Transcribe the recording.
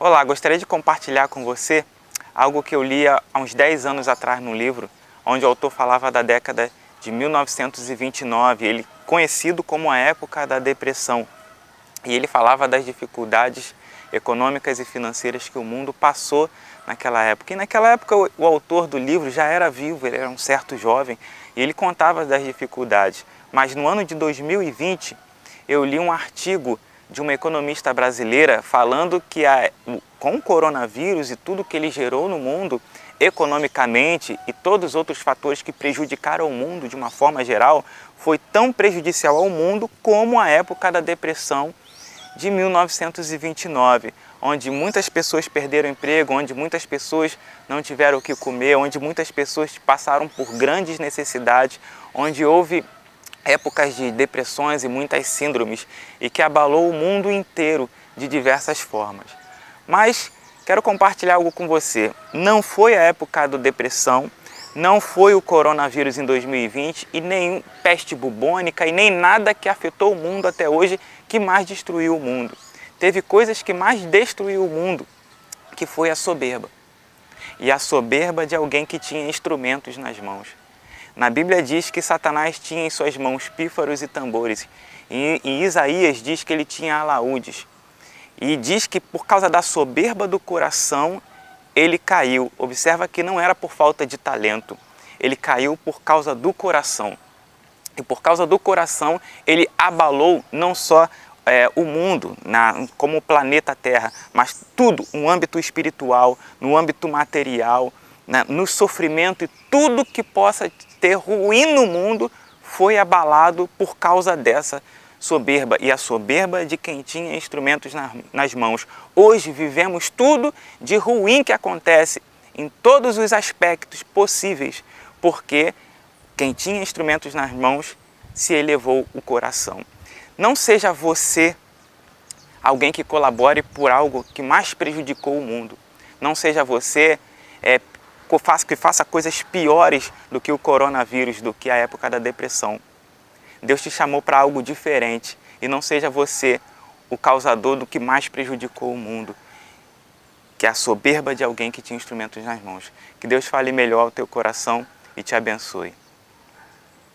Olá, gostaria de compartilhar com você algo que eu li há uns 10 anos atrás num livro, onde o autor falava da década de 1929, ele conhecido como a época da depressão. E ele falava das dificuldades econômicas e financeiras que o mundo passou naquela época. E naquela época o autor do livro já era vivo, ele era um certo jovem, e ele contava das dificuldades. Mas no ano de 2020 eu li um artigo de uma economista brasileira falando que com o coronavírus e tudo que ele gerou no mundo, economicamente e todos os outros fatores que prejudicaram o mundo de uma forma geral, foi tão prejudicial ao mundo como a época da depressão de 1929, onde muitas pessoas perderam emprego, onde muitas pessoas não tiveram o que comer, onde muitas pessoas passaram por grandes necessidades, onde houve épocas de depressões e muitas síndromes e que abalou o mundo inteiro de diversas formas. Mas quero compartilhar algo com você. Não foi a época da depressão, não foi o coronavírus em 2020 e nem peste bubônica e nem nada que afetou o mundo até hoje que mais destruiu o mundo. Teve coisas que mais destruiu o mundo, que foi a soberba. E a soberba de alguém que tinha instrumentos nas mãos. Na Bíblia diz que Satanás tinha em suas mãos pífaros e tambores. E Isaías diz que ele tinha alaúdes. E diz que por causa da soberba do coração, ele caiu. Observa que não era por falta de talento. Ele caiu por causa do coração. E por causa do coração, ele abalou não só o mundo, como o planeta Terra, mas tudo, no âmbito espiritual, no âmbito material, no sofrimento, e tudo que possa ter ruim no mundo foi abalado por causa dessa soberba, e a soberba de quem tinha instrumentos nas mãos. Hoje vivemos tudo de ruim que acontece em todos os aspectos possíveis, porque quem tinha instrumentos nas mãos se elevou o coração. Não seja você alguém que colabore por algo que mais prejudicou o mundo. Não seja você que faça coisas piores do que o coronavírus, do que a época da depressão. Deus te chamou para algo diferente e não seja você o causador do que mais prejudicou o mundo, que é a soberba de alguém que tinha instrumentos nas mãos. Que Deus fale melhor ao teu coração e te abençoe.